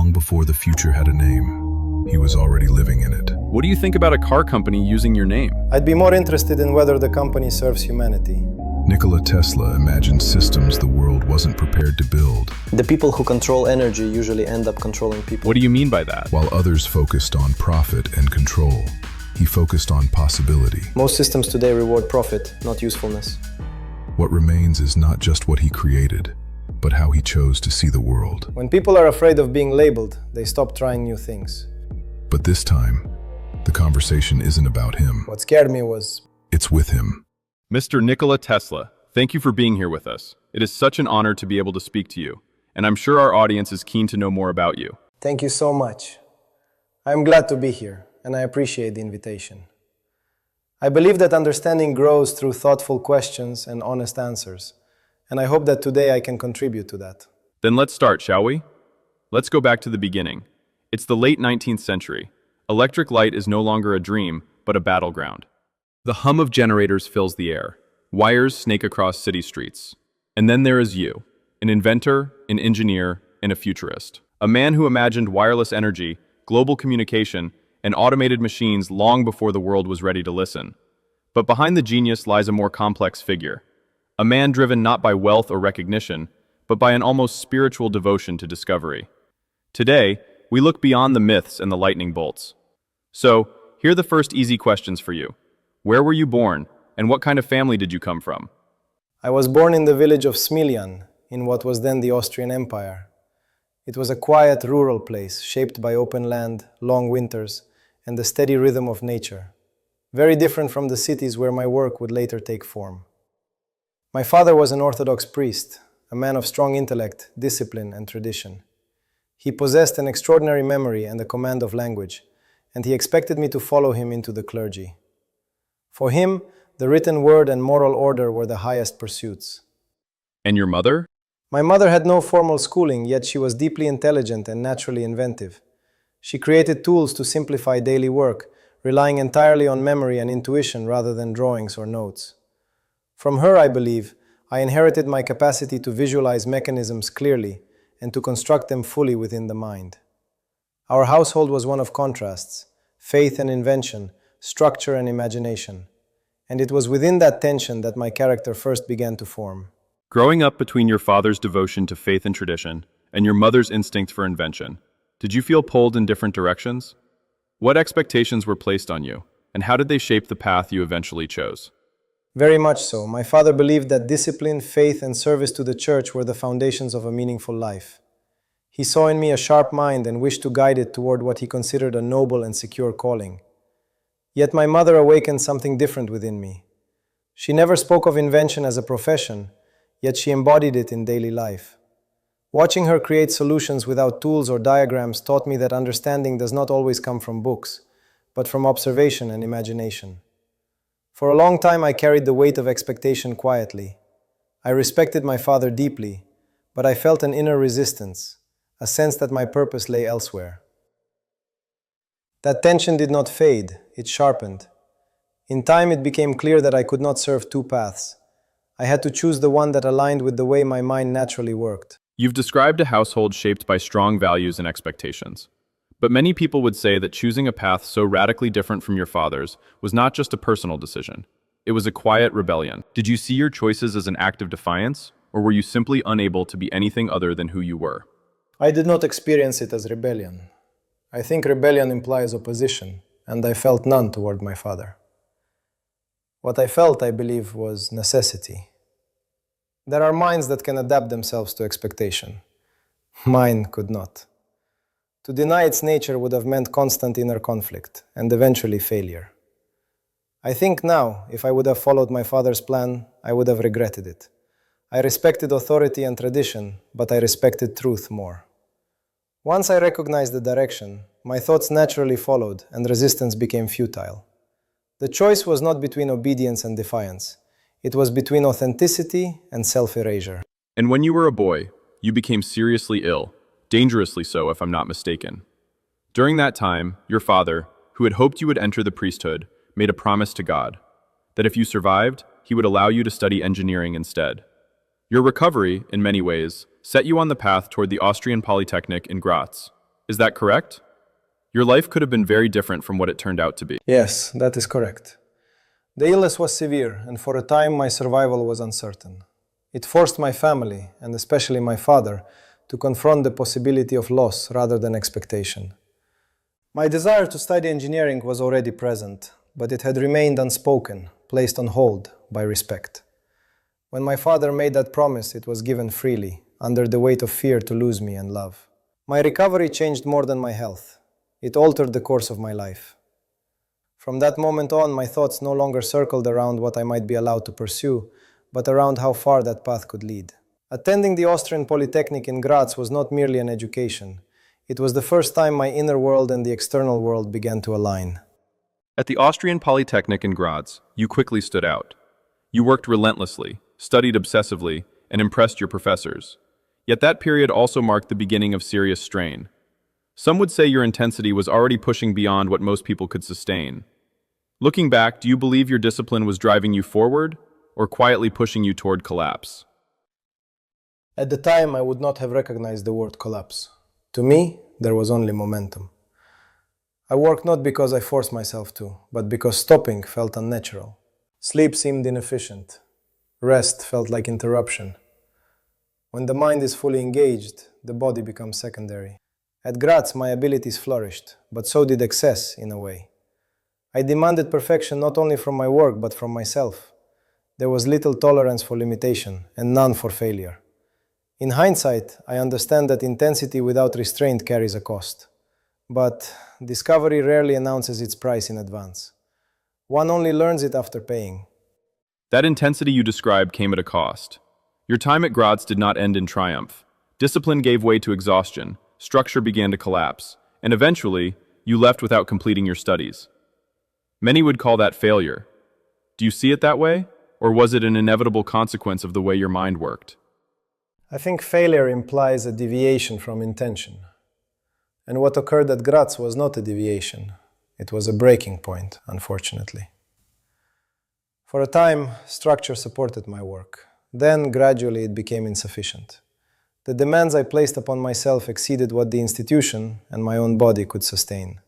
long before the future had a name. He was already living in it. What do you think about a car company using your name? I'd be more interested in whether the company serves humanity. Nikola Tesla imagined systems the world wasn't prepared to build, The people who control energy usually end up controlling people. What do you mean by that? while others focused on profit and control. He focused on possibility. Most systems today reward profit, not usefulness. What remains is not just what he created, but how he chose to see the world. When people are afraid of being labeled, they stop trying new things. But this time, the conversation isn't about him. What scared me was, It's with him. Mr. Nikola Tesla, thank you for being here with us. It is such an honor to be able to speak to you, and I'm sure our audience is keen to know more about you. thank you so much. I'm glad to be here, and I appreciate the invitation. I believe that understanding grows through thoughtful questions and honest answers, and I hope that today I can contribute to that. Then let's start, shall we? Let's go back to the beginning. It's the late 19th century. Electric light is no longer a dream, but a battleground. The hum of generators fills the air. Wires snake across city streets. And then there is you, an inventor, an engineer, and a futurist. A man who imagined wireless energy, global communication, and automated machines long before the world was ready to listen. But behind the genius lies a more complex figure. A man driven not by wealth or recognition, but by an almost spiritual devotion to discovery. Today, we look beyond the myths and the lightning bolts. So, here are the first easy questions for you. Where were you born, and what kind of family did you come from? I was born in the village of Smiljan, in what was then the Austrian Empire. It was a quiet rural place, shaped by open land, long winters, and the steady rhythm of nature. Very different from the cities where my work would later take form. My father was an Orthodox priest, a man of strong intellect, discipline, and tradition. He possessed an extraordinary memory and a command of language, and he expected me to follow him into the clergy. For him, the written word and moral order were the highest pursuits. And your mother? My mother had no formal schooling, yet she was deeply intelligent and naturally inventive. She created tools to simplify daily work, relying entirely on memory and intuition rather than drawings or notes. From her, I believe, I inherited my capacity to visualize mechanisms clearly and to construct them fully within the mind. Our household was one of contrasts, faith and invention, structure and imagination. And it was within that tension that my character first began to form. Growing up between your father's devotion to faith and tradition and your mother's instinct for invention, did you feel pulled in different directions? What expectations were placed on you, and how did they shape the path you eventually chose? Very much so. My father believed that discipline, faith, and service to the church were the foundations of a meaningful life. He saw in me a sharp mind and wished to guide it toward what he considered a noble and secure calling. Yet my mother awakened something different within me. She never spoke of invention as a profession, yet she embodied it in daily life. Watching her create solutions without tools or diagrams taught me that understanding does not always come from books, but from observation and imagination. For a long time I carried the weight of expectation quietly. I respected my father deeply, but I felt an inner resistance, a sense that my purpose lay elsewhere. That tension did not fade, it sharpened. In time it became clear that I could not serve two paths. I had to choose the one that aligned with the way my mind naturally worked. You've described a household shaped by strong values and expectations. But many people would say that choosing a path so radically different from your father's was not just a personal decision. It was a quiet rebellion. Did you see your choices as an act of defiance, or were you simply unable to be anything other than who you were? I did not experience it as rebellion. I think rebellion implies opposition, and I felt none toward my father. What I felt, I believe, was necessity. There are minds that can adapt themselves to expectation. Mine could not. To deny its nature would have meant constant inner conflict, and eventually failure. I think now, if I would have followed my father's plan, I would have regretted it. I respected authority and tradition, but I respected truth more. Once I recognized the direction, my thoughts naturally followed, and resistance became futile. The choice was not between obedience and defiance. It was between authenticity and self-erasure. And when you were a boy, you became seriously ill, dangerously so if I'm not mistaken. During that time, your father, who had hoped you would enter the priesthood, made a promise to God, that if you survived, he would allow you to study engineering instead. Your recovery, in many ways, set you on the path toward the Austrian Polytechnic in Graz. Is that correct? Your life could have been very different from what it turned out to be. Yes, that is correct. The illness was severe, and for a time my survival was uncertain. It forced my family, and especially my father, to confront the possibility of loss rather than expectation. My desire to study engineering was already present, but it had remained unspoken, placed on hold by respect. When my father made that promise, it was given freely, under the weight of fear to lose me and love. My recovery changed more than my health. It altered the course of my life. From that moment on, my thoughts no longer circled around what I might be allowed to pursue, but around how far that path could lead. Attending the Austrian Polytechnic in Graz was not merely an education. It was the first time my inner world and the external world began to align. At the Austrian Polytechnic in Graz, you quickly stood out. You worked relentlessly, studied obsessively, and impressed your professors. Yet that period also marked the beginning of serious strain. Some would say your intensity was already pushing beyond what most people could sustain. Looking back, do you believe your discipline was driving you forward, or quietly pushing you toward collapse? At the time, I would not have recognized the word collapse. To me, there was only momentum. I worked not because I forced myself to, but because stopping felt unnatural. Sleep seemed inefficient. Rest felt like interruption. When the mind is fully engaged, the body becomes secondary. At Graz, my abilities flourished, but so did excess in a way. I demanded perfection not only from my work, but from myself. There was little tolerance for limitation and none for failure. In hindsight, I understand that intensity without restraint carries a cost. But discovery rarely announces its price in advance. One only learns it after paying. That intensity you described came at a cost. Your time at Graz did not end in triumph. Discipline gave way to exhaustion, structure began to collapse, and eventually, you left without completing your studies. Many would call that failure. Do you see it that way? Or was it an inevitable consequence of the way your mind worked? I think failure implies a deviation from intention. And what occurred at Graz was not a deviation. It was a breaking point, unfortunately. For a time, structure supported my work. Then, gradually, it became insufficient. The demands I placed upon myself exceeded what the institution and my own body could sustain.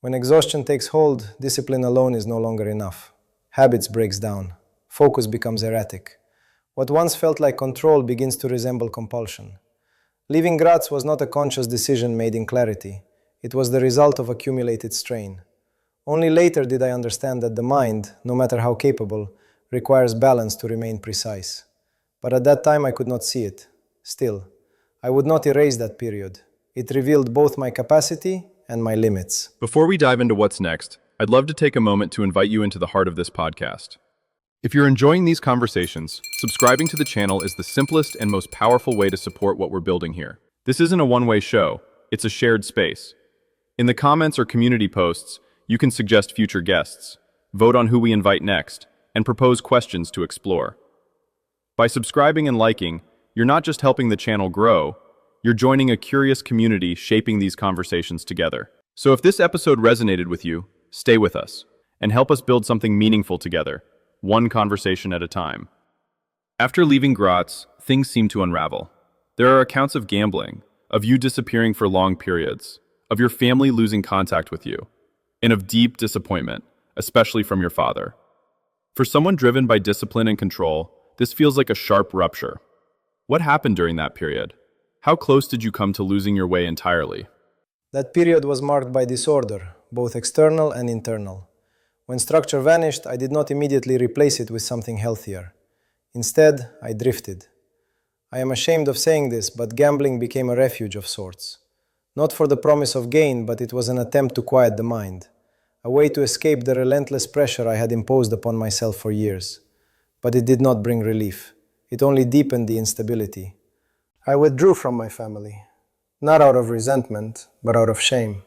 When exhaustion takes hold, discipline alone is no longer enough. Habits breaks down. Focus becomes erratic. What once felt like control begins to resemble compulsion. Leaving Graz was not a conscious decision made in clarity. It was the result of accumulated strain. Only later did I understand that the mind, no matter how capable, requires balance to remain precise. But at that time I could not see it. Still, I would not erase that period. It revealed both my capacity and my limits. Before we dive into what's next, I'd love to take a moment to invite you into the heart of this podcast. If you're enjoying these conversations, subscribing to the channel is the simplest and most powerful way to support what we're building here. This isn't a one-way show, it's a shared space. In the comments or community posts, you can suggest future guests, vote on who we invite next, and propose questions to explore. By subscribing and liking, you're not just helping the channel grow, you're joining a curious community shaping these conversations together. So if this episode resonated with you, stay with us, and help us build something meaningful together, one conversation at a time. After leaving Graz, things seem to unravel. There are accounts of gambling, of you disappearing for long periods, of your family losing contact with you, and of deep disappointment, especially from your father. For someone driven by discipline and control, this feels like a sharp rupture. What happened during that period? How close did you come to losing your way entirely? That period was marked by disorder, both external and internal. When structure vanished, I did not immediately replace it with something healthier. Instead, I drifted. I am ashamed of saying this, but gambling became a refuge of sorts. Not for the promise of gain, but it was an attempt to quiet the mind, a way to escape the relentless pressure I had imposed upon myself for years. But it did not bring relief. It only deepened the instability. I withdrew from my family, not out of resentment, but out of shame.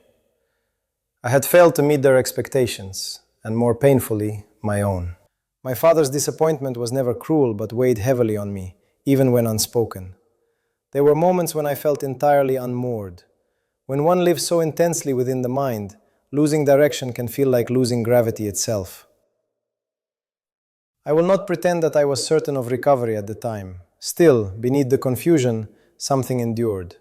I had failed to meet their expectations, and more painfully, my own. My father's disappointment was never cruel, but weighed heavily on me, even when unspoken. There were moments when I felt entirely unmoored. When one lives so intensely within the mind, losing direction can feel like losing gravity itself. I will not pretend that I was certain of recovery at the time. Still, beneath the confusion, something endured.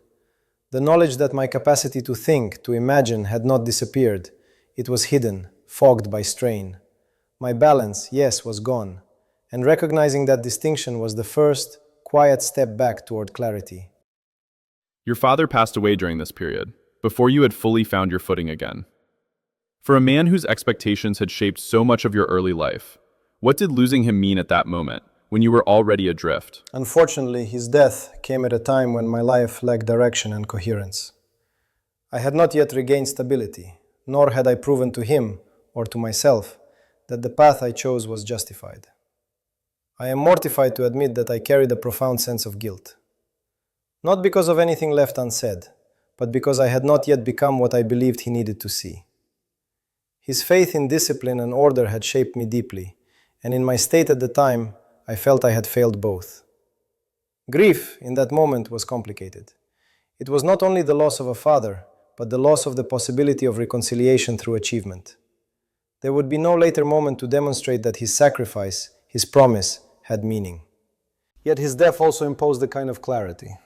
The knowledge that my capacity to think, to imagine, had not disappeared. It was hidden, fogged by strain. My balance, yes, was gone, and recognizing that distinction was the first, quiet step back toward clarity. Your father passed away during this period, before you had fully found your footing again. For a man whose expectations had shaped so much of your early life, what did losing him mean at that moment, when you were already adrift? Unfortunately, his death came at a time when my life lacked direction and coherence. I had not yet regained stability, nor had I proven to him, or to myself, that the path I chose was justified. I am mortified to admit that I carried a profound sense of guilt. Not because of anything left unsaid, but because I had not yet become what I believed he needed to see. His faith in discipline and order had shaped me deeply, and in my state at the time, I felt I had failed both. Grief, in that moment, was complicated. It was not only the loss of a father, but the loss of the possibility of reconciliation through achievement. There would be no later moment to demonstrate that his sacrifice, his promise, had meaning. Yet his death also imposed a kind of clarity.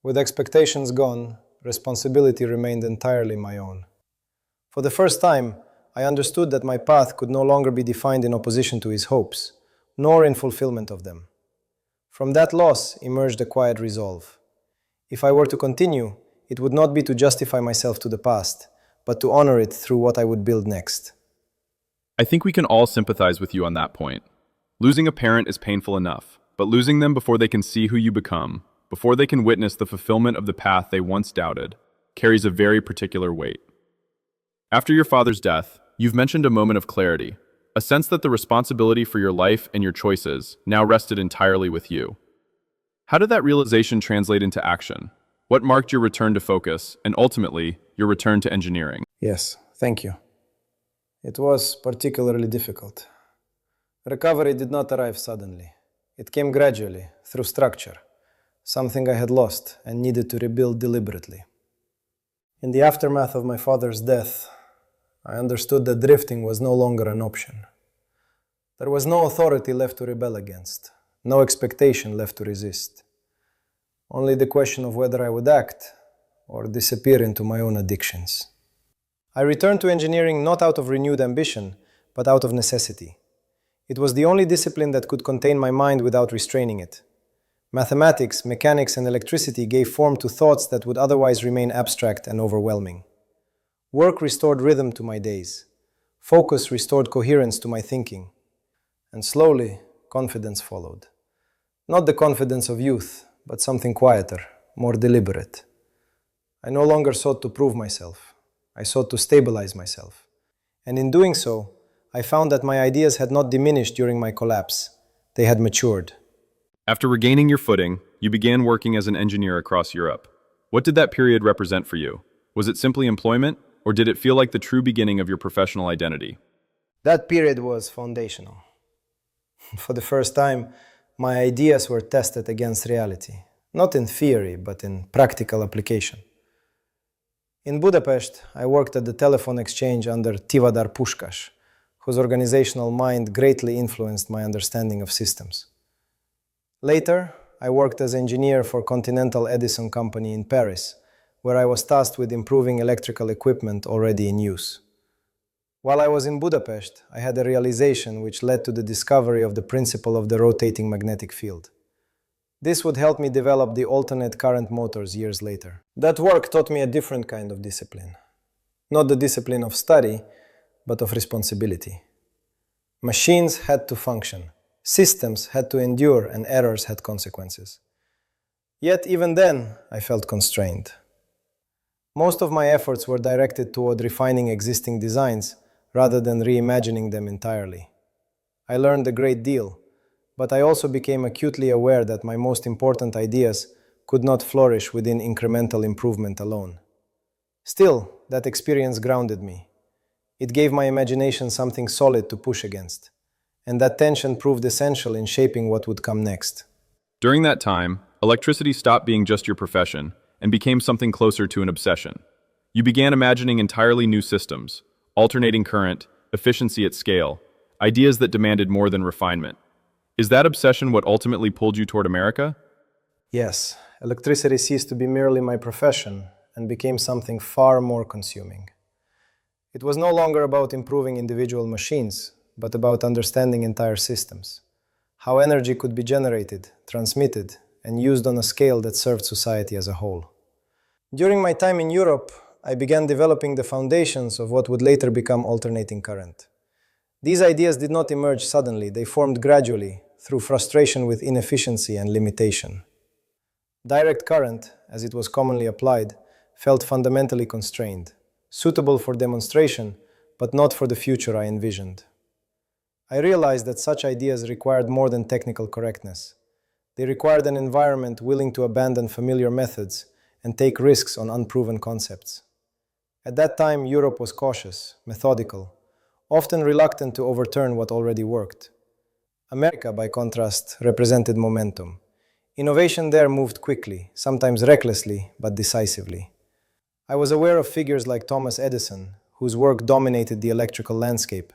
With expectations gone, responsibility remained entirely my own. For the first time, I understood that my path could no longer be defined in opposition to his hopes, nor in fulfillment of them. From that loss emerged a quiet resolve. If I were to continue, it would not be to justify myself to the past, but to honor it through what I would build next. I think we can all sympathize with you on that point. Losing a parent is painful enough, but losing them before they can see who you become, before they can witness the fulfillment of the path they once doubted, carries a very particular weight. After your father's death, you've mentioned a moment of clarity, a sense that the responsibility for your life and your choices now rested entirely with you. How did that realization translate into action? What marked your return to focus, and ultimately, your return to engineering? Yes, thank you. It was particularly difficult. Recovery did not arrive suddenly. It came gradually, through structure, something I had lost and needed to rebuild deliberately. In the aftermath of my father's death, I understood that drifting was no longer an option. There was no authority left to rebel against, no expectation left to resist. Only the question of whether I would act or disappear into my own addictions. I returned to engineering not out of renewed ambition, but out of necessity. It was the only discipline that could contain my mind without restraining it. Mathematics, mechanics, and electricity gave form to thoughts that would otherwise remain abstract and overwhelming. Work restored rhythm to my days. Focus restored coherence to my thinking. And slowly, confidence followed. Not the confidence of youth, but something quieter, more deliberate. I no longer sought to prove myself. I sought to stabilize myself. And in doing so, I found that my ideas had not diminished during my collapse. They had matured. After regaining your footing, you began working as an engineer across Europe. What did that period represent for you? Was it simply employment, or did it feel like the true beginning of your professional identity? That period was foundational. For the first time, my ideas were tested against reality, not in theory, but in practical application. In Budapest, I worked at the telephone exchange under Tivadar Puskás, whose organizational mind greatly influenced my understanding of systems. Later, I worked as engineer for Continental Edison Company in Paris, where I was tasked with improving electrical equipment already in use. While I was in Budapest, I had a realization which led to the discovery of the principle of the rotating magnetic field. This would help me develop the alternate current motors years later. That work taught me a different kind of discipline. Not the discipline of study, but of responsibility. Machines had to function, systems had to endure, and errors had consequences. Yet even then, I felt constrained. Most of my efforts were directed toward refining existing designs rather than reimagining them entirely. I learned a great deal, but I also became acutely aware that my most important ideas could not flourish within incremental improvement alone. Still, that experience grounded me. It gave my imagination something solid to push against, and that tension proved essential in shaping what would come next. During that time, electricity stopped being just your profession and became something closer to an obsession. You began imagining entirely new systems, alternating current, efficiency at scale, ideas that demanded more than refinement. Is that obsession what ultimately pulled you toward America? Yes, electricity ceased to be merely my profession and became something far more consuming. It was no longer about improving individual machines, but about understanding entire systems, how energy could be generated, transmitted, and used on a scale that served society as a whole. During my time in Europe, I began developing the foundations of what would later become alternating current. These ideas did not emerge suddenly, they formed gradually through frustration with inefficiency and limitation. Direct current, as it was commonly applied, felt fundamentally constrained, suitable for demonstration, but not for the future I envisioned. I realized that such ideas required more than technical correctness. They required an environment willing to abandon familiar methods and take risks on unproven concepts. At that time, Europe was cautious, methodical, often reluctant to overturn what already worked. America, by contrast, represented momentum. Innovation there moved quickly, sometimes recklessly, but decisively. I was aware of figures like Thomas Edison, whose work dominated the electrical landscape,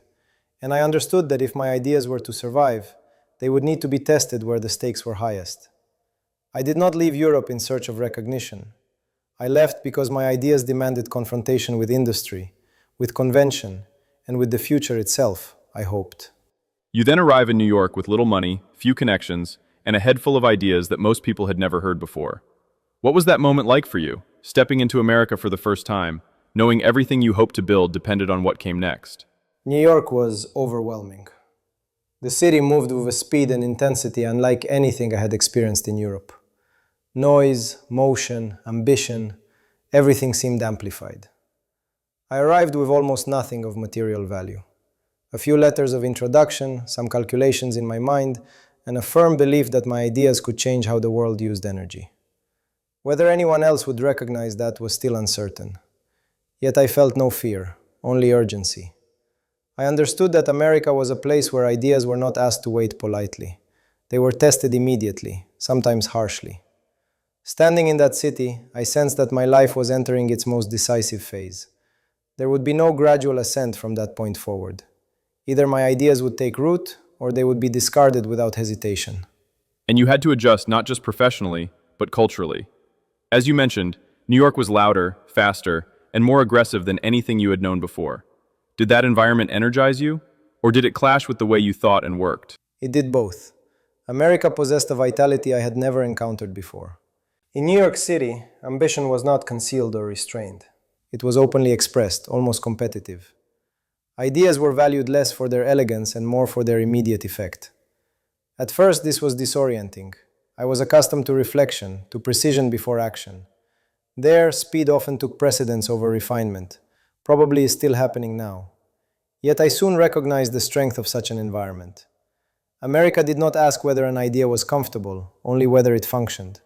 and I understood that if my ideas were to survive, they would need to be tested where the stakes were highest. I did not leave Europe in search of recognition. I left because my ideas demanded confrontation with industry, with convention, and with the future itself, I hoped. You then arrive in New York with little money, few connections, and a head full of ideas that most people had never heard before. What was that moment like for you, stepping into America for the first time, knowing everything you hoped to build depended on what came next? New York was overwhelming. The city moved with a speed and intensity unlike anything I had experienced in Europe. Noise, motion, ambition, everything seemed amplified. I arrived with almost nothing of material value. A few letters of introduction, some calculations in my mind, and a firm belief that my ideas could change how the world used energy. Whether anyone else would recognize that was still uncertain. Yet I felt no fear, only urgency. I understood that America was a place where ideas were not asked to wait politely. They were tested immediately, sometimes harshly. Standing in that city, I sensed that my life was entering its most decisive phase. There would be no gradual ascent from that point forward. Either my ideas would take root, or they would be discarded without hesitation. And you had to adjust not just professionally, but culturally. As you mentioned, New York was louder, faster, and more aggressive than anything you had known before. Did that environment energize you, or did it clash with the way you thought and worked? It did both. America possessed a vitality I had never encountered before. In New York City, ambition was not concealed or restrained. It was openly expressed, almost competitive. Ideas were valued less for their elegance and more for their immediate effect. At first, this was disorienting. I was accustomed to reflection, to precision before action. There, speed often took precedence over refinement. Probably is still happening now. Yet I soon recognized the strength of such an environment. America did not ask whether an idea was comfortable, only whether it functioned.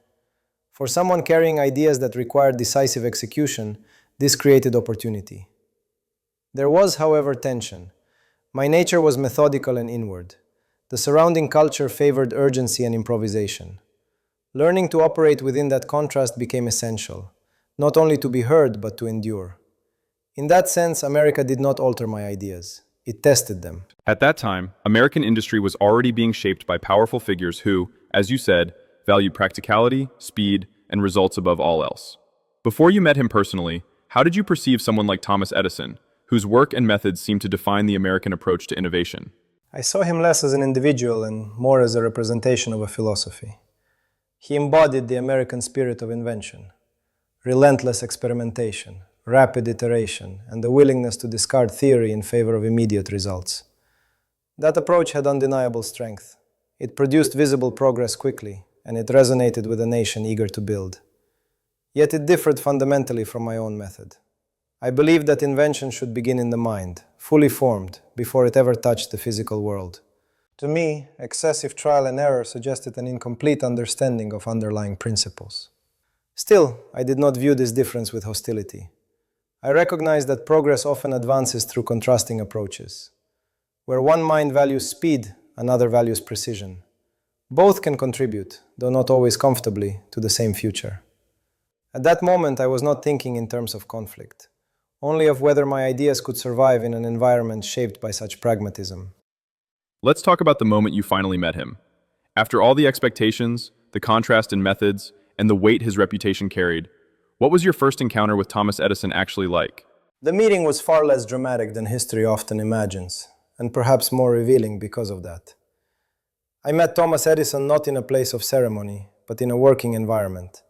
For someone carrying ideas that required decisive execution, this created opportunity. There was, however, tension. My nature was methodical and inward. The surrounding culture favored urgency and improvisation. Learning to operate within that contrast became essential, not only to be heard, but to endure. In that sense, America did not alter my ideas. It tested them. At that time, American industry was already being shaped by powerful figures who, as you said, valued practicality, speed, and results above all else. Before you met him personally, how did you perceive someone like Thomas Edison, whose work and methods seemed to define the American approach to innovation? I saw him less as an individual and more as a representation of a philosophy. He embodied the American spirit of invention, relentless experimentation, rapid iteration, and the willingness to discard theory in favor of immediate results. That approach had undeniable strength. It produced visible progress quickly, and it resonated with a nation eager to build. Yet it differed fundamentally from my own method. I believed that invention should begin in the mind, fully formed, before it ever touched the physical world. To me, excessive trial and error suggested an incomplete understanding of underlying principles. Still, I did not view this difference with hostility. I recognized that progress often advances through contrasting approaches. Where one mind values speed, another values precision. Both can contribute, though not always comfortably, to the same future. At that moment, I was not thinking in terms of conflict, only of whether my ideas could survive in an environment shaped by such pragmatism. Let's talk about the moment you finally met him. After all the expectations, the contrast in methods, and the weight his reputation carried. What was your first encounter with Thomas Edison actually like? The meeting was far less dramatic than history often imagines, and perhaps more revealing because of that. I met Thomas Edison not in a place of ceremony, but in a working environment,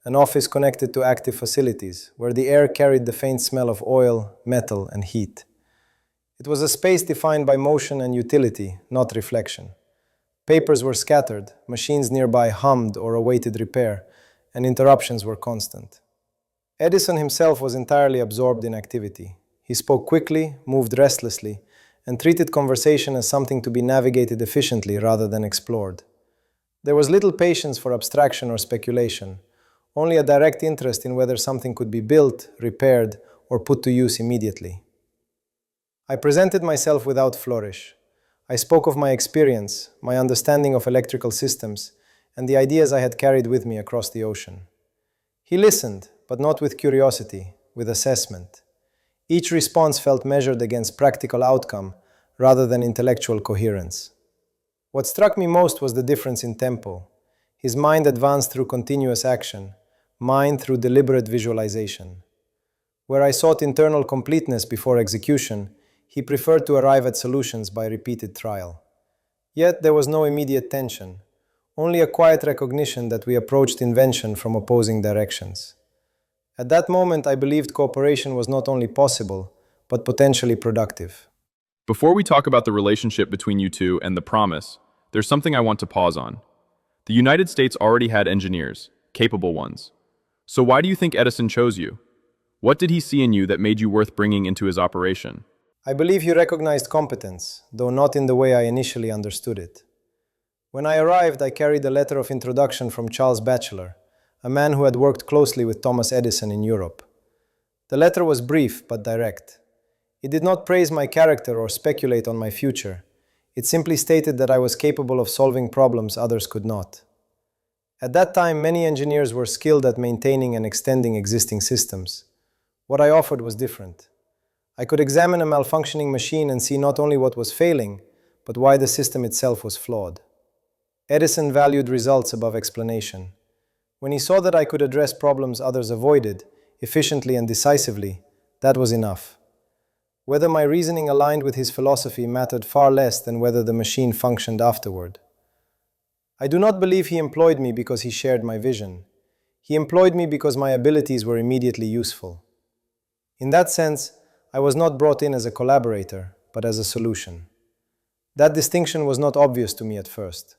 an office connected to active facilities, where the air carried the faint smell of oil, metal, and heat. It was a space defined by motion and utility, not reflection. Papers were scattered, machines nearby hummed or awaited repair, and interruptions were constant. Edison himself was entirely absorbed in activity. He spoke quickly, moved restlessly, and treated conversation as something to be navigated efficiently rather than explored. There was little patience for abstraction or speculation, only a direct interest in whether something could be built, repaired, or put to use immediately. I presented myself without flourish. I spoke of my experience, my understanding of electrical systems, and the ideas I had carried with me across the ocean. He listened, but not with curiosity, with assessment. Each response felt measured against practical outcome rather than intellectual coherence. What struck me most was the difference in tempo. His mind advanced through continuous action, mine through deliberate visualization. Where I sought internal completeness before execution, he preferred to arrive at solutions by repeated trial. Yet there was no immediate tension, only a quiet recognition that we approached invention from opposing directions. At that moment, I believed cooperation was not only possible, but potentially productive. Before we talk about the relationship between you two and the promise, there's something I want to pause on. The United States already had engineers, capable ones. So why do you think Edison chose you? What did he see in you that made you worth bringing into his operation? I believe he recognized competence, though not in the way I initially understood it. When I arrived, I carried a letter of introduction from Charles Batchelor, a man who had worked closely with Thomas Edison in Europe. The letter was brief but direct. It did not praise my character or speculate on my future. It simply stated that I was capable of solving problems others could not. At that time, many engineers were skilled at maintaining and extending existing systems. What I offered was different. I could examine a malfunctioning machine and see not only what was failing, but why the system itself was flawed. Edison valued results above explanation. When he saw that I could address problems others avoided, efficiently and decisively, that was enough. Whether my reasoning aligned with his philosophy mattered far less than whether the machine functioned afterward. I do not believe he employed me because he shared my vision. He employed me because my abilities were immediately useful. In that sense, I was not brought in as a collaborator, but as a solution. That distinction was not obvious to me at first.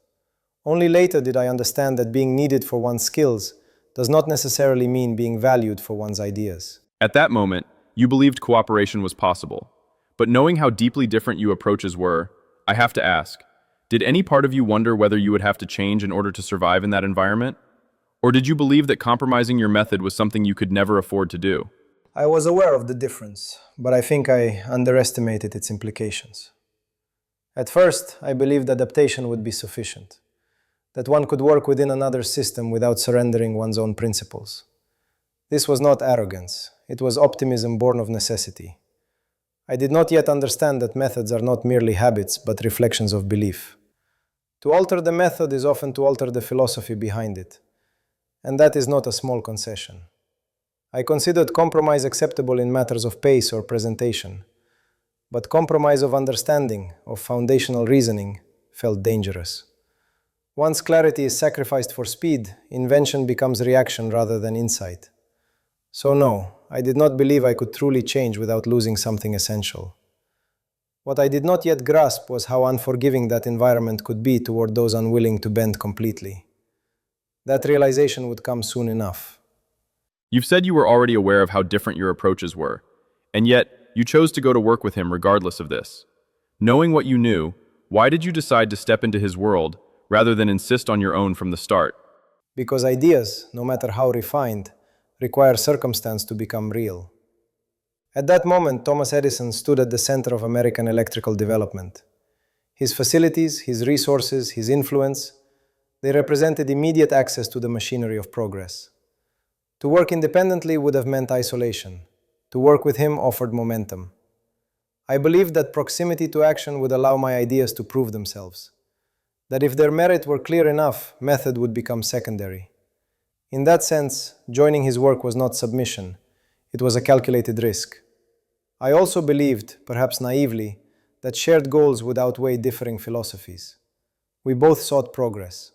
Only later did I understand that being needed for one's skills does not necessarily mean being valued for one's ideas. At that moment, you believed cooperation was possible. But knowing how deeply different your approaches were, I have to ask, did any part of you wonder whether you would have to change in order to survive in that environment? Or did you believe that compromising your method was something you could never afford to do? I was aware of the difference, but I think I underestimated its implications. At first, I believed adaptation would be sufficient, that one could work within another system without surrendering one's own principles. This was not arrogance, it was optimism born of necessity. I did not yet understand that methods are not merely habits, but reflections of belief. To alter the method is often to alter the philosophy behind it, and that is not a small concession. I considered compromise acceptable in matters of pace or presentation, but compromise of understanding, of foundational reasoning, felt dangerous. Once clarity is sacrificed for speed, invention becomes reaction rather than insight. So no, I did not believe I could truly change without losing something essential. What I did not yet grasp was how unforgiving that environment could be toward those unwilling to bend completely. That realization would come soon enough. You've said you were already aware of how different your approaches were, and yet you chose to go to work with him regardless of this. Knowing what you knew, why did you decide to step into his world rather than insist on your own from the start? Because ideas, no matter how refined, require circumstance to become real. At that moment, Thomas Edison stood at the center of American electrical development. His facilities, his resources, his influence, they represented immediate access to the machinery of progress. To work independently would have meant isolation. To work with him offered momentum. I believed that proximity to action would allow my ideas to prove themselves. That if their merit were clear enough, method would become secondary. In that sense, joining his work was not submission, it was a calculated risk. I also believed, perhaps naively, that shared goals would outweigh differing philosophies. We both sought progress.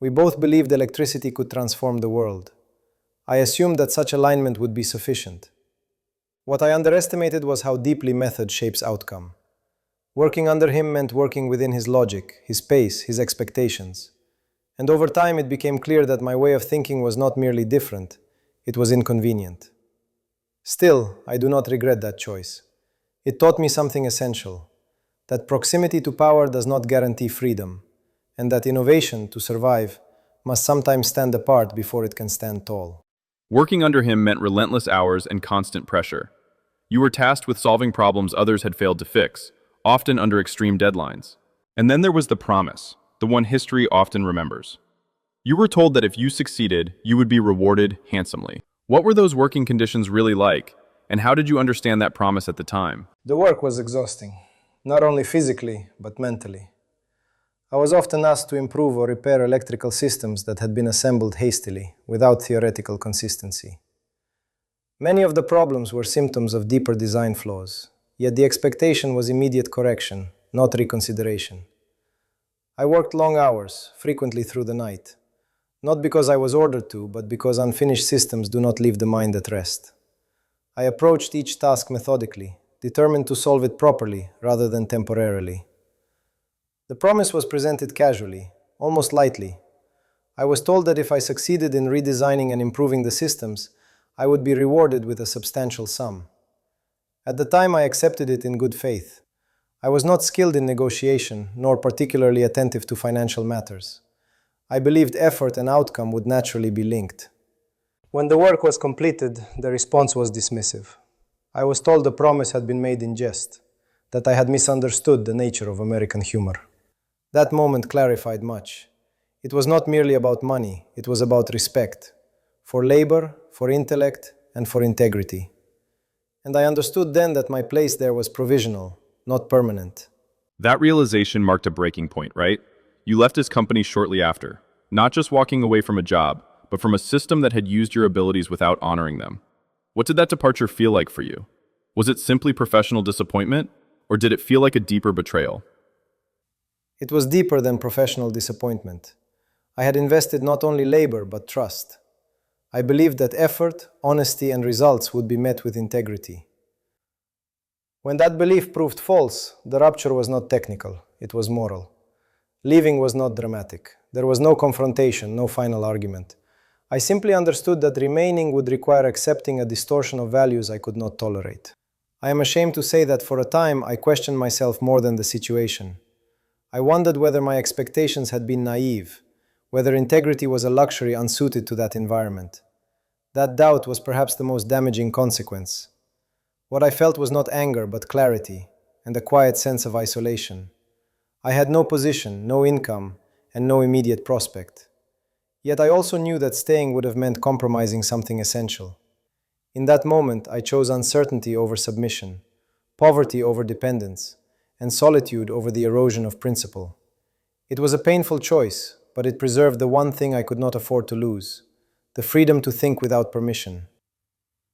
We both believed electricity could transform the world. I assumed that such alignment would be sufficient. What I underestimated was how deeply method shapes outcome. Working under him meant working within his logic, his pace, his expectations. And over time it became clear that my way of thinking was not merely different, it was inconvenient. Still, I do not regret that choice. It taught me something essential, that proximity to power does not guarantee freedom, and that innovation, to survive, must sometimes stand apart before it can stand tall. Working under him meant relentless hours and constant pressure. You were tasked with solving problems others had failed to fix, often under extreme deadlines. And then there was the promise, the one history often remembers. You were told that if you succeeded, you would be rewarded handsomely. What were those working conditions really like, and how did you understand that promise at the time? The work was exhausting, not only physically, but mentally. I was often asked to improve or repair electrical systems that had been assembled hastily, without theoretical consistency. Many of the problems were symptoms of deeper design flaws, yet the expectation was immediate correction, not reconsideration. I worked long hours, frequently through the night, not because I was ordered to, but because unfinished systems do not leave the mind at rest. I approached each task methodically, determined to solve it properly rather than temporarily. The promise was presented casually, almost lightly. I was told that if I succeeded in redesigning and improving the systems, I would be rewarded with a substantial sum. At the time, I accepted it in good faith. I was not skilled in negotiation, nor particularly attentive to financial matters. I believed effort and outcome would naturally be linked. When the work was completed, the response was dismissive. I was told the promise had been made in jest, that I had misunderstood the nature of American humor. That moment clarified much. It was not merely about money, it was about respect, for labor, for intellect, and for integrity. And I understood then that my place there was provisional, not permanent. That realization marked a breaking point, right? You left his company shortly after, not just walking away from a job, but from a system that had used your abilities without honoring them. What did that departure feel like for you? Was it simply professional disappointment, or did it feel like a deeper betrayal? It was deeper than professional disappointment. I had invested not only labor, but trust. I believed that effort, honesty, and results would be met with integrity. When that belief proved false, the rupture was not technical, it was moral. Leaving was not dramatic. There was no confrontation, no final argument. I simply understood that remaining would require accepting a distortion of values I could not tolerate. I am ashamed to say that for a time I questioned myself more than the situation. I wondered whether my expectations had been naive, whether integrity was a luxury unsuited to that environment. That doubt was perhaps the most damaging consequence. What I felt was not anger, but clarity, and a quiet sense of isolation. I had no position, no income, and no immediate prospect. Yet I also knew that staying would have meant compromising something essential. In that moment, I chose uncertainty over submission, poverty over dependence, and solitude over the erosion of principle. It was a painful choice, but it preserved the one thing I could not afford to lose, the freedom to think without permission.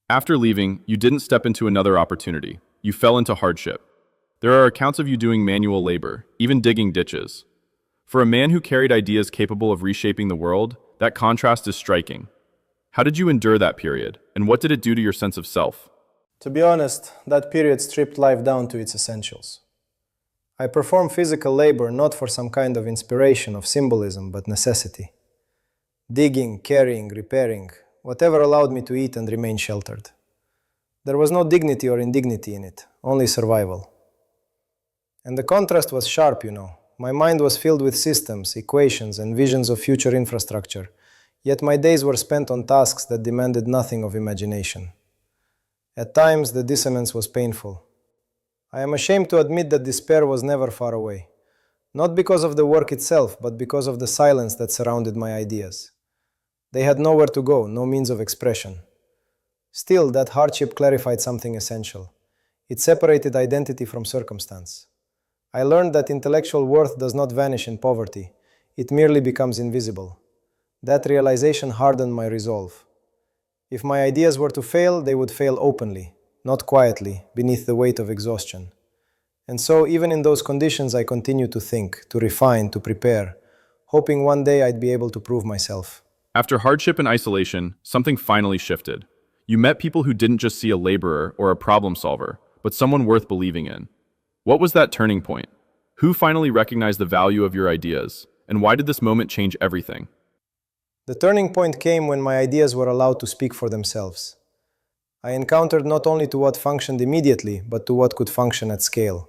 After leaving, you didn't step into another opportunity. You fell into hardship. There are accounts of you doing manual labor, even digging ditches. For a man who carried ideas capable of reshaping the world, that contrast is striking. How did you endure that period, and what did it do to your sense of self? To be honest, that period stripped life down to its essentials. I performed physical labor not for some kind of inspiration, of symbolism, but necessity. Digging, carrying, repairing, whatever allowed me to eat and remain sheltered. There was no dignity or indignity in it, only survival. And the contrast was sharp, you know. My mind was filled with systems, equations, and visions of future infrastructure, yet my days were spent on tasks that demanded nothing of imagination. At times, the dissonance was painful. I am ashamed to admit that despair was never far away, not because of the work itself, but because of the silence that surrounded my ideas. They had nowhere to go, no means of expression. Still, that hardship clarified something essential. It separated identity from circumstance. I learned that intellectual worth does not vanish in poverty, it merely becomes invisible. That realization hardened my resolve. If my ideas were to fail, they would fail openly, not quietly, beneath the weight of exhaustion. And so, even in those conditions, I continued to think, to refine, to prepare, hoping one day I'd be able to prove myself. After hardship and isolation, something finally shifted. You met people who didn't just see a laborer or a problem solver, but someone worth believing in. What was that turning point? Who finally recognized the value of your ideas? And why did this moment change everything? The turning point came when my ideas were allowed to speak for themselves. I encountered not only to what functioned immediately, but to what could function at scale.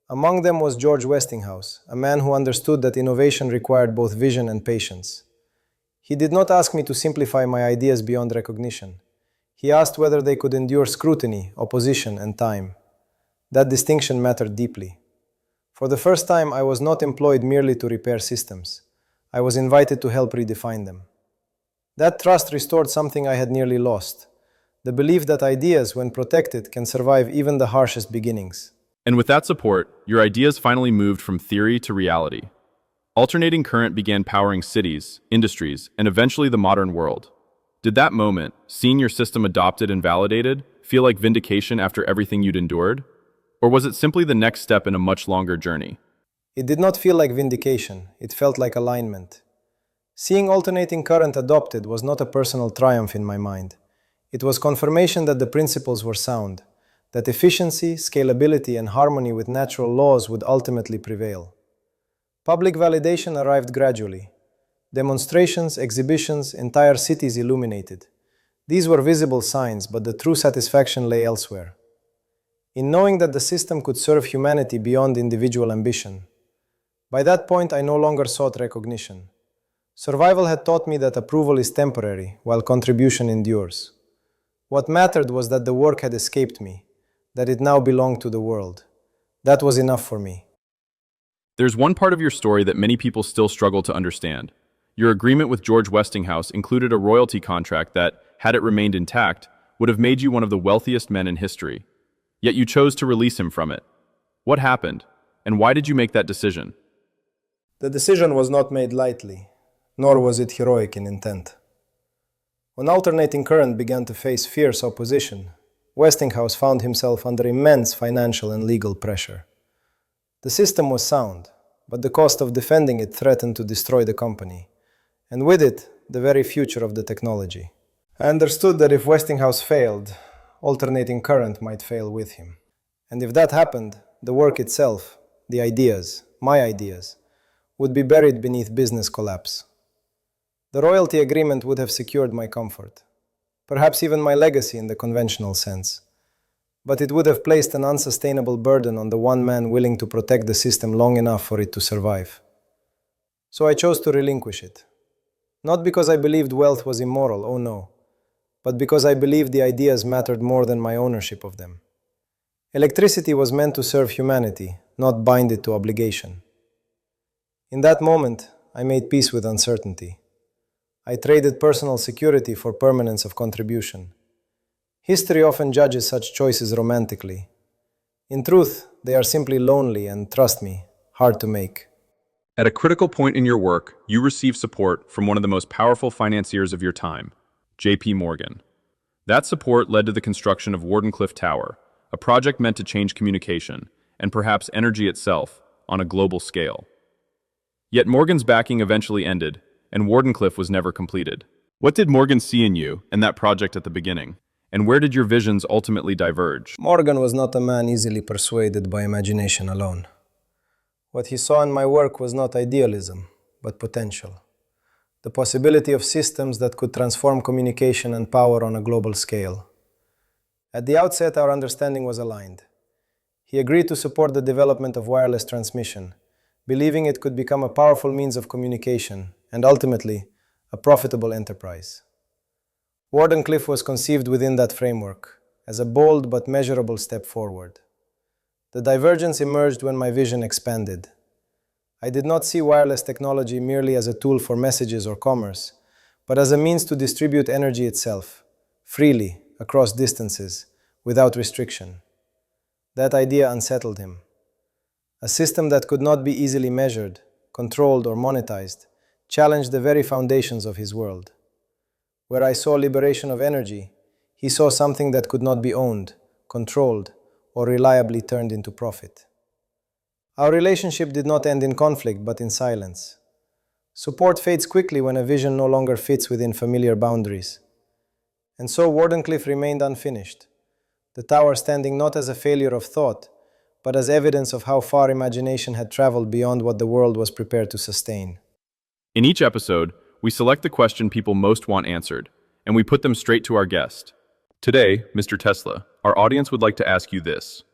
Among them was George Westinghouse, a man who understood that innovation required both vision and patience. He did not ask me to simplify my ideas beyond recognition. He asked whether they could endure scrutiny, opposition, and time. That distinction mattered deeply. For the first time, I was not employed merely to repair systems. I was invited to help redefine them. That trust restored something I had nearly lost: the belief that ideas, when protected, can survive even the harshest beginnings. And with that support, your ideas finally moved from theory to reality. Alternating current began powering cities, industries, and eventually the modern world. Did that moment, seeing your system adopted and validated, feel like vindication after everything you'd endured? Or was it simply the next step in a much longer journey? It did not feel like vindication, it felt like alignment. Seeing alternating current adopted was not a personal triumph in my mind. It was confirmation that the principles were sound, that efficiency, scalability, and harmony with natural laws would ultimately prevail. Public validation arrived gradually. Demonstrations, exhibitions, entire cities illuminated. These were visible signs, but the true satisfaction lay elsewhere. In knowing that the system could serve humanity beyond individual ambition. By that point, I no longer sought recognition. Survival had taught me that approval is temporary, while contribution endures. What mattered was that the work had escaped me, that it now belonged to the world. That was enough for me. There's one part of your story that many people still struggle to understand. Your agreement with George Westinghouse included a royalty contract that, had it remained intact, would have made you one of the wealthiest men in history. Yet you chose to release him from it. What happened, and why did you make that decision? The decision was not made lightly, nor was it heroic in intent. When alternating current began to face fierce opposition, Westinghouse found himself under immense financial and legal pressure. The system was sound, but the cost of defending it threatened to destroy the company, and with it, the very future of the technology. I understood that if Westinghouse failed, alternating current might fail with him. And if that happened, the work itself, the ideas, my ideas, would be buried beneath business collapse. The royalty agreement would have secured my comfort, perhaps even my legacy in the conventional sense. But it would have placed an unsustainable burden on the one man willing to protect the system long enough for it to survive. So I chose to relinquish it. Not because I believed wealth was immoral, oh no, but because I believed the ideas mattered more than my ownership of them. Electricity was meant to serve humanity, not bind it to obligation. In that moment, I made peace with uncertainty. I traded personal security for permanence of contribution. History often judges such choices romantically. In truth, they are simply lonely and, trust me, hard to make. At a critical point in your work, you received support from one of the most powerful financiers of your time, J.P. Morgan. That support led to the construction of Wardenclyffe Tower, a project meant to change communication, and perhaps energy itself, on a global scale. Yet Morgan's backing eventually ended, and Wardenclyffe was never completed. What did Morgan see in you and that project at the beginning? And where did your visions ultimately diverge? Morgan was not a man easily persuaded by imagination alone. What he saw in my work was not idealism, but potential. The possibility of systems that could transform communication and power on a global scale. At the outset, our understanding was aligned. He agreed to support the development of wireless transmission, believing it could become a powerful means of communication and ultimately a profitable enterprise. Wardenclyffe was conceived within that framework as a bold but measurable step forward. The divergence emerged when my vision expanded. I did not see wireless technology merely as a tool for messages or commerce, but as a means to distribute energy itself, freely, across distances, without restriction. That idea unsettled him. A system that could not be easily measured, controlled, or monetized challenged the very foundations of his world. Where I saw liberation of energy, he saw something that could not be owned, controlled, or reliably turned into profit. Our relationship did not end in conflict, but in silence. Support fades quickly when a vision no longer fits within familiar boundaries. And so Wardenclyffe remained unfinished, the tower standing not as a failure of thought, but as evidence of how far imagination had traveled beyond what the world was prepared to sustain. In each episode, we select the question people most want answered, and we put them straight to our guest. Today, Mr. Tesla, our audience would like to ask you this.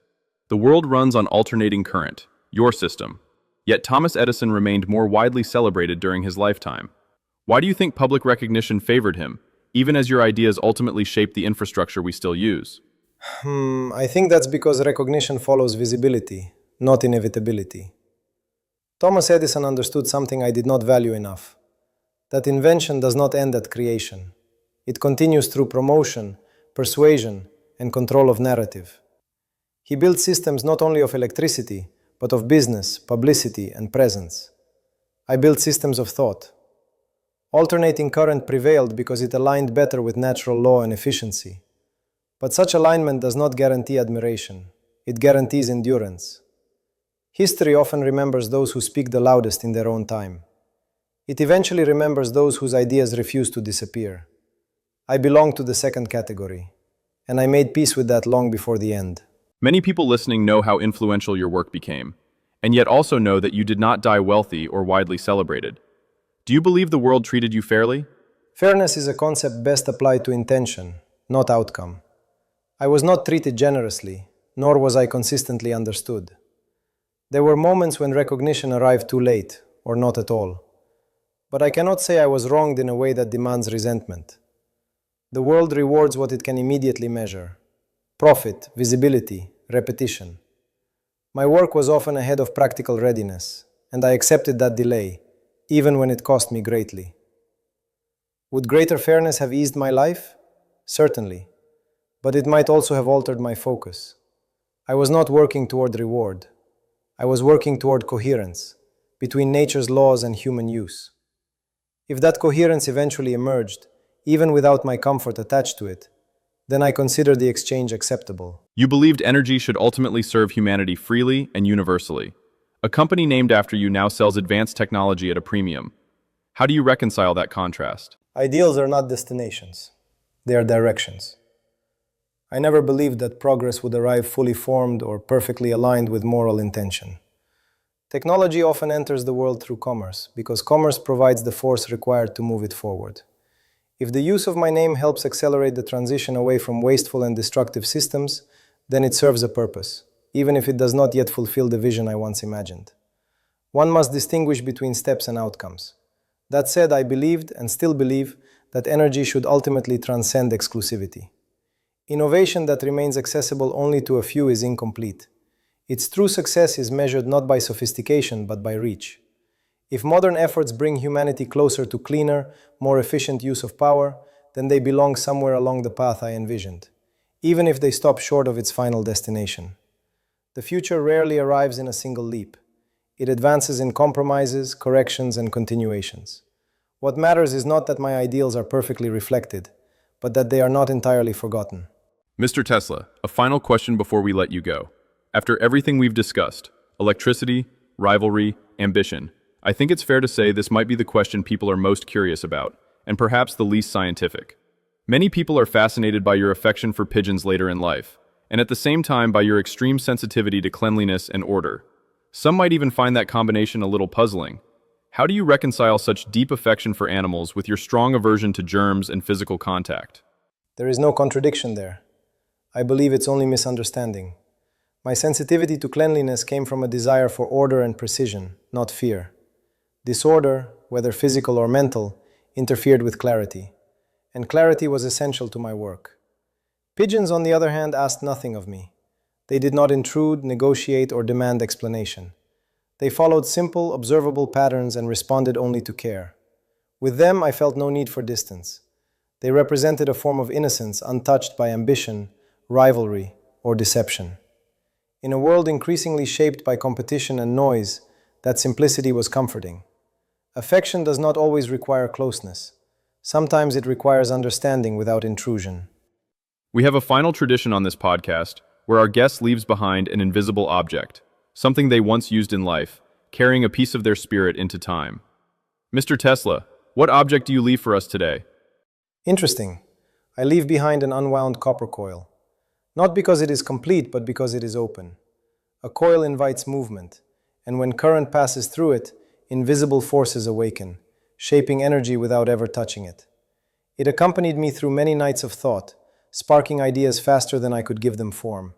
The world runs on alternating current, your system. Yet Thomas Edison remained more widely celebrated during his lifetime. Why do you think public recognition favored him, even as your ideas ultimately shaped the infrastructure we still use? I think that's because recognition follows visibility, not inevitability. Thomas Edison understood something I did not value enough: that invention does not end at creation. It continues through promotion, persuasion, and control of narrative. He built systems not only of electricity, but of business, publicity, and presence. I built systems of thought. Alternating current prevailed because it aligned better with natural law and efficiency. But such alignment does not guarantee admiration. It guarantees endurance. History often remembers those who speak the loudest in their own time. It eventually remembers those whose ideas refuse to disappear. I belong to the second category, and I made peace with that long before the end. Many people listening know how influential your work became, and yet also know that you did not die wealthy or widely celebrated. Do you believe the world treated you fairly? Fairness is a concept best applied to intention, not outcome. I was not treated generously, nor was I consistently understood. There were moments when recognition arrived too late, or not at all. But I cannot say I was wronged in a way that demands resentment. The world rewards what it can immediately measure: profit, visibility, repetition. My work was often ahead of practical readiness, and I accepted that delay, even when it cost me greatly. Would greater fairness have eased my life? Certainly. But it might also have altered my focus. I was not working toward reward. I was working toward coherence between nature's laws and human use. If that coherence eventually emerged, even without my comfort attached to it, then I considered the exchange acceptable. You believed energy should ultimately serve humanity freely and universally. A company named after you now sells advanced technology at a premium. How do you reconcile that contrast? Ideals are not destinations. They are directions. I never believed that progress would arrive fully formed or perfectly aligned with moral intention. Technology often enters the world through commerce, because commerce provides the force required to move it forward. If the use of my name helps accelerate the transition away from wasteful and destructive systems, then it serves a purpose, even if it does not yet fulfill the vision I once imagined. One must distinguish between steps and outcomes. That said, I believed, and still believe, that energy should ultimately transcend exclusivity. Innovation that remains accessible only to a few is incomplete. Its true success is measured not by sophistication, but by reach. If modern efforts bring humanity closer to cleaner, more efficient use of power, then they belong somewhere along the path I envisioned, even if they stop short of its final destination. The future rarely arrives in a single leap. It advances in compromises, corrections, and continuations. What matters is not that my ideals are perfectly reflected, but that they are not entirely forgotten. Mr. Tesla, a final question before we let you go. After everything we've discussed, electricity, rivalry, ambition, I think it's fair to say this might be the question people are most curious about, and perhaps the least scientific. Many people are fascinated by your affection for pigeons later in life, and at the same time by your extreme sensitivity to cleanliness and order. Some might even find that combination a little puzzling. How do you reconcile such deep affection for animals with your strong aversion to germs and physical contact? There is no contradiction there. I believe it's only misunderstanding. My sensitivity to cleanliness came from a desire for order and precision, not fear. Disorder, whether physical or mental, interfered with clarity, and clarity was essential to my work. Pigeons, on the other hand, asked nothing of me. They did not intrude, negotiate, or demand explanation. They followed simple, observable patterns and responded only to care. With them, I felt no need for distance. They represented a form of innocence untouched by ambition, rivalry, or deception. In a world increasingly shaped by competition and noise, that simplicity was comforting. Affection does not always require closeness. Sometimes it requires understanding without intrusion. We have a final tradition on this podcast where our guest leaves behind an invisible object, something they once used in life, carrying a piece of their spirit into time. Mr. Tesla, what object do you leave for us today? Interesting. I leave behind an unwound copper coil. Not because it is complete, but because it is open. A coil invites movement, and when current passes through it, invisible forces awaken, shaping energy without ever touching it. It accompanied me through many nights of thought, sparking ideas faster than I could give them form.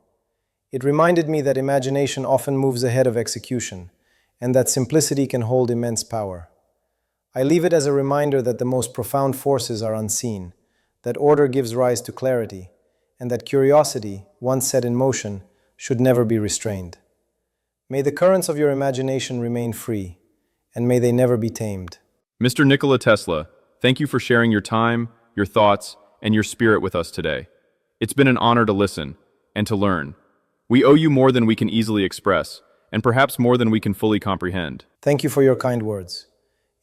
It reminded me that imagination often moves ahead of execution, and that simplicity can hold immense power. I leave it as a reminder that the most profound forces are unseen, that order gives rise to clarity, and that curiosity, once set in motion, should never be restrained. May the currents of your imagination remain free, and may they never be tamed. Mr. Nikola Tesla, thank you for sharing your time, your thoughts, and your spirit with us today. It's been an honor to listen and to learn. We owe you more than we can easily express, and perhaps more than we can fully comprehend. Thank you for your kind words.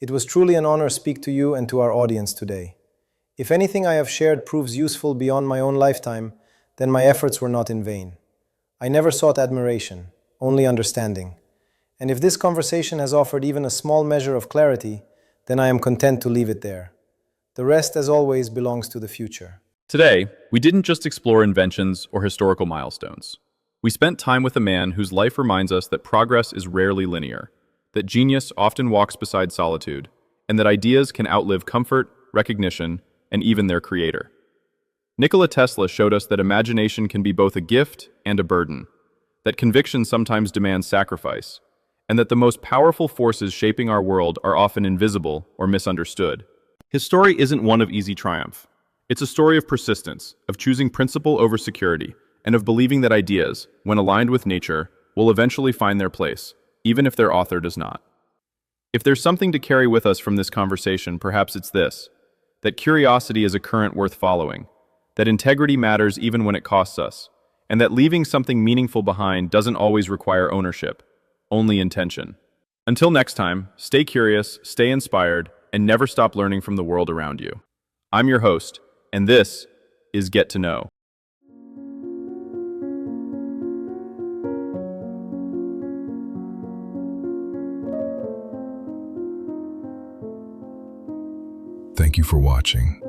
It was truly an honor to speak to you and to our audience today. If anything I have shared proves useful beyond my own lifetime, then my efforts were not in vain. I never sought admiration, only understanding. And if this conversation has offered even a small measure of clarity, then I am content to leave it there. The rest, as always, belongs to the future. Today, we didn't just explore inventions or historical milestones. We spent time with a man whose life reminds us that progress is rarely linear, that genius often walks beside solitude, and that ideas can outlive comfort, recognition, and even their creator. Nikola Tesla showed us that imagination can be both a gift and a burden, that conviction sometimes demands sacrifice, and that the most powerful forces shaping our world are often invisible or misunderstood. His story isn't one of easy triumph. It's a story of persistence, of choosing principle over security, and of believing that ideas, when aligned with nature, will eventually find their place, even if their author does not. If there's something to carry with us from this conversation, perhaps it's this: that curiosity is a current worth following, that integrity matters even when it costs us, and that leaving something meaningful behind doesn't always require ownership, only intention. Until next time, stay curious, stay inspired, and never stop learning from the world around you. I'm your host, and this is Get to Know. Thank you for watching.